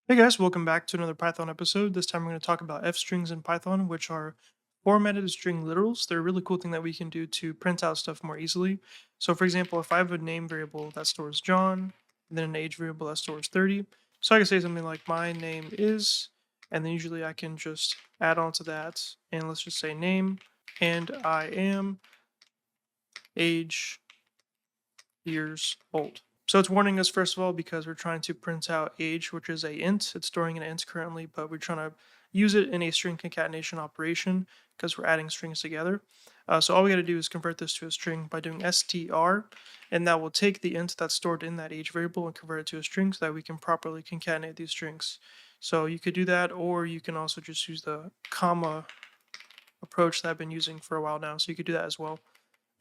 Hey guys, welcome back to another Python episode. This time we're going to talk about f strings in Python, which are formatted string literals. They're a really cool thing that we can do to print out stuff more easily. So, for example, if I have a name variable that stores John, and then an age variable that stores 30, so I can say something like my name is, and then usually I can just add on to that, and let's just say name, and I am age years old. So it's warning us first of all because we're trying to print out age, which is a int. It's storing an int currently, but we're trying to use it in a string concatenation operation because we're adding strings together. So all we got to do is convert this to a string by doing str, and that will take the int that's stored in that age variable and convert it to a string so that we can properly concatenate these strings. So you could do that, or you can also just use the comma approach that I've been using for a while now. So you could do that as well.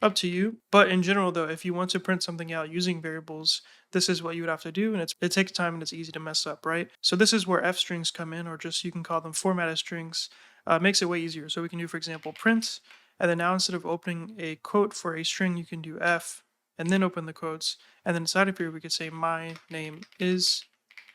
Up to you. But in general, though, if you want to print something out using variables, this is what you would have to do, and it takes time and it's easy to mess up, right? So this is where f strings come in, or just you can call them formatted strings. Makes it way easier. So we can do, for example, print, and then now instead of opening a quote for a string, you can do f, and then open the quotes, and then inside of here we could say my name is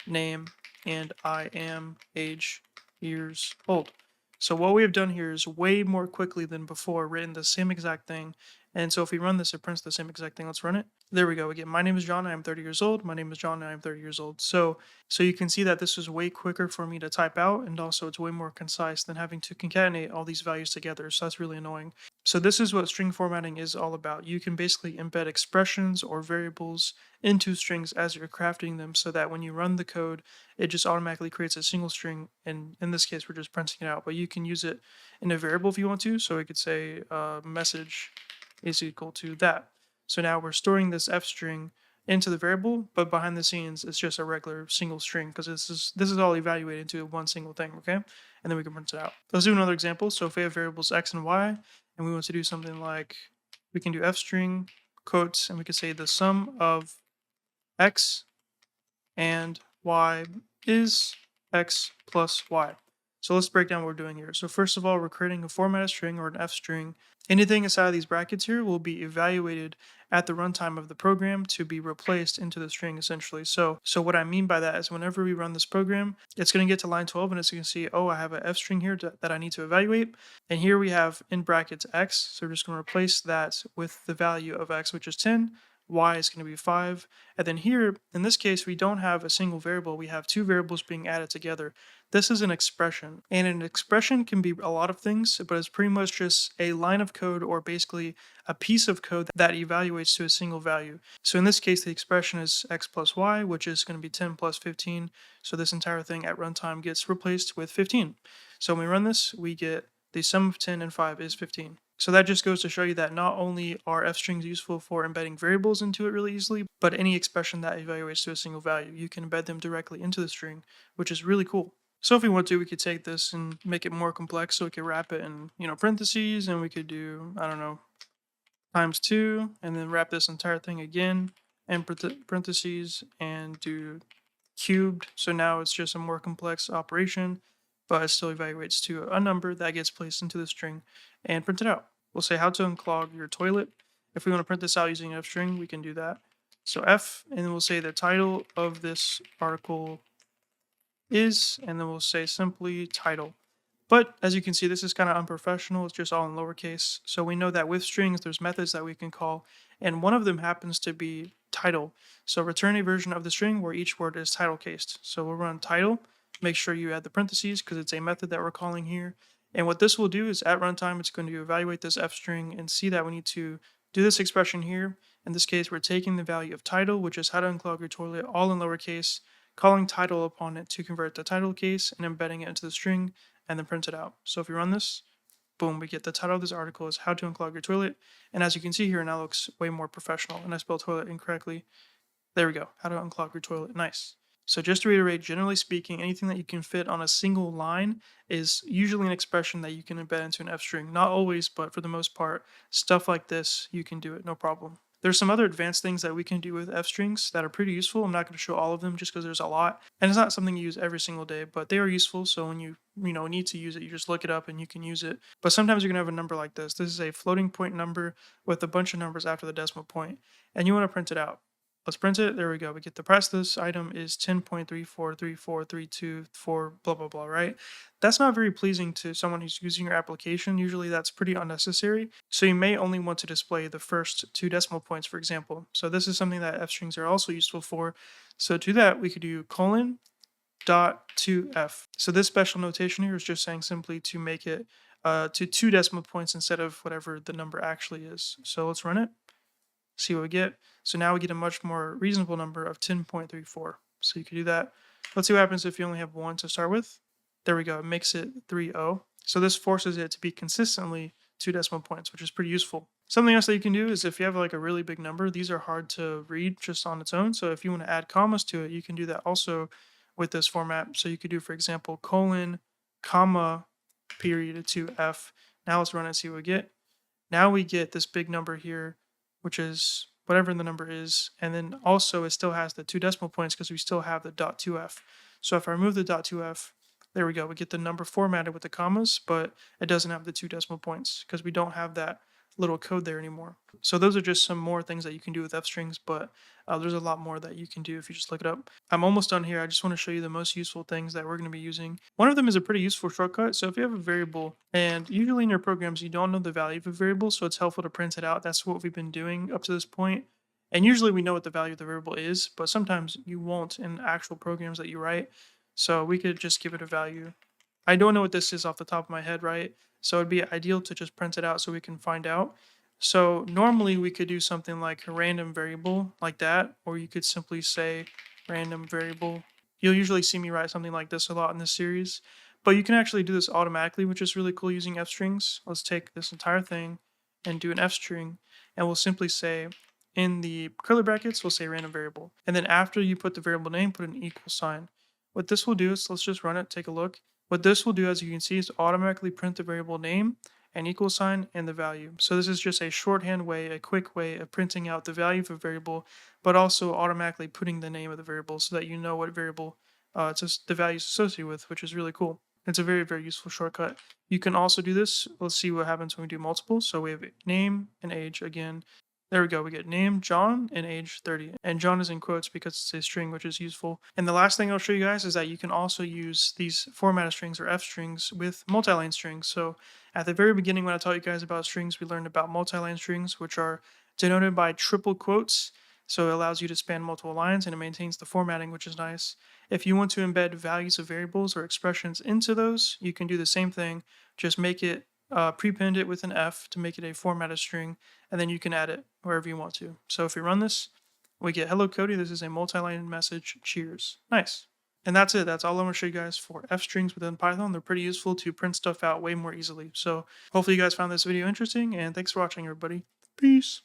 name, and I am age years old. So what we have done here is way more quickly than before written the same exact thing. And so if we run this, it prints the same exact thing. Let's run it. There we go. Again, my name is John. I am 30 years old. My name is John. And I am 30 years old. So you can see that this is way quicker for me to type out, and also it's way more concise than having to concatenate all these values together. So that's really annoying. So this is what string formatting is all about. You can basically embed expressions or variables into strings as you're crafting them so that when you run the code, it just automatically creates a single string. And in this case, we're just printing it out, but you can use it in a variable if you want to. So we could say message is equal to that. So now we're storing this f string into the variable, but behind the scenes, it's just a regular single string because this is all evaluated into one single thing, okay? And then we can print it out. Let's do another example. So if we have variables x and y, and we want to do something like, we can do f string quotes, and we could say the sum of x and y is x plus y. So let's break down what we're doing here. So first of all, we're creating a formatted string or an f string. Anything inside of these brackets here will be evaluated at the runtime of the program to be replaced into the string essentially. So what I mean by that is whenever we run this program, it's going to get to line 12 and it's going to see, oh, I have an f string here that I need to evaluate. And here we have in brackets x. So we're just going to replace that with the value of x, which is 10. Y is going to be 5. And then here, in this case, we don't have a single variable. We have two variables being added together. This is an expression. And an expression can be a lot of things, but it's pretty much just a line of code or basically a piece of code that evaluates to a single value. So in this case, the expression is x plus y, which is going to be 10 plus 15. So this entire thing at runtime gets replaced with 15. So when we run this, we get the sum of 10 and 5 is 15. So that just goes to show you that not only are f strings useful for embedding variables into it really easily, but any expression that evaluates to a single value, you can embed them directly into the string, which is really cool. So if we want to, we could take this and make it more complex. So we could wrap it in, parentheses, and we could do, I don't know, times 2, and then wrap this entire thing again in parentheses and do cubed. So now it's just a more complex operation, but it still evaluates to a number that gets placed into the string and printed out. We'll say how to unclog your toilet. If we want to print this out using an f string, we can do that. So f, and then we'll say the title of this article is, and then we'll say simply title. But as you can see, this is kind of unprofessional. It's just all in lowercase. So we know that with strings, there's methods that we can call, and one of them happens to be title. So return a version of the string where each word is title cased. So we'll run title. Make sure you add the parentheses because it's a method that we're calling here. And what this will do is at runtime, it's going to evaluate this f string and see that we need to do this expression here. In this case, we're taking the value of title, which is how to unclog your toilet, all in lowercase, calling title upon it to convert the title case and embedding it into the string and then print it out. So if we run this, boom, we get the title of this article is how to unclog your toilet. And as you can see here, it now looks way more professional. And I spelled toilet incorrectly. There we go. How to unclog your toilet. Nice. So just to reiterate, generally speaking, anything that you can fit on a single line is usually an expression that you can embed into an f string. Not always, but for the most part, stuff like this, you can do it, no problem. There's some other advanced things that we can do with f strings that are pretty useful. I'm not going to show all of them just because there's a lot. And it's not something you use every single day, but they are useful. So when you need to use it, you just look it up and you can use it. But sometimes you're going to have a number like this. This is a floating point number with a bunch of numbers after the decimal point, and you want to print it out. Let's print it. There we go. We get the price of this item is 10.343432 blah blah blah, right? That's not very pleasing to someone who's using your application. Usually that's pretty unnecessary. So you may only want to display the first two decimal points, for example. So this is something that f strings are also useful for. So to that, we could do colon dot to f. So this special notation here is just saying simply to make it to two decimal points instead of whatever the number actually is. So let's run it, see what we get. So now we get a much more reasonable number of 10.34. So you can do that. Let's see what happens if you only have one to start with. There we go. It makes it 3.0. So this forces it to be consistently two decimal points, which is pretty useful. Something else that you can do is if you have like a really big number, these are hard to read just on its own. So if you want to add commas to it, you can do that also with this format. So you could do, for example, colon, comma, period to f. Now let's run it and see what we get. Now we get this big number here, which is whatever the number is. And then also it still has the two decimal points because we still have the dot 2f. So if I remove the dot 2f, there we go. We get the number formatted with the commas, but it doesn't have the two decimal points because we don't have that little code there anymore. So those are just some more things that you can do with f strings, but there's a lot more that you can do if you just look it up. I'm almost done here. I just want to show you the most useful things that we're going to be using. One of them is a pretty useful shortcut. So if you have a variable, and usually in your programs you don't know the value of a variable, so it's helpful to print it out. That's what we've been doing up to this point. And usually we know what the value of the variable is, but sometimes you won't in actual programs that you write. So we could just give it a value. I don't know what this is off the top of my head, right? So it'd be ideal to just print it out so we can find out. So normally we could do something like a random variable like that, or you could simply say random variable. You'll usually see me write something like this a lot in this series, but you can actually do this automatically, which is really cool using f strings. Let's take this entire thing and do an f string, and we'll simply say in the curly brackets, we'll say random variable. And then after you put the variable name, put an equal sign. What this will do is, let's just run it, take a look. What this will do, as you can see, is automatically print the variable name, an equal sign, and the value. So this is just a shorthand way, a quick way of printing out the value of a variable, but also automatically putting the name of the variable so that you know what variable it's just the value is associated with, which is really cool. It's a very, very useful shortcut. You can also do this. Let's see what happens when we do multiple. So we have name and age again. There we go. We get name John and age 30. And John is in quotes because it's a string, which is useful. And the last thing I'll show you guys is that you can also use these formatted strings or f strings with multi-line strings. So at the very beginning, when I taught you guys about strings, we learned about multi-line strings, which are denoted by triple quotes. So it allows you to span multiple lines and it maintains the formatting, which is nice. If you want to embed values of variables or expressions into those, you can do the same thing. Just make it prepend it with an F to make it a formatted string, and then you can add it wherever you want to. So if we run this, we get hello Cody, this is a multi-line message, cheers. Nice. And that's it. That's all I'm going to show you guys for F strings within Python. They're pretty useful to print stuff out way more easily. So hopefully you guys found this video interesting, and thanks for watching, everybody. Peace.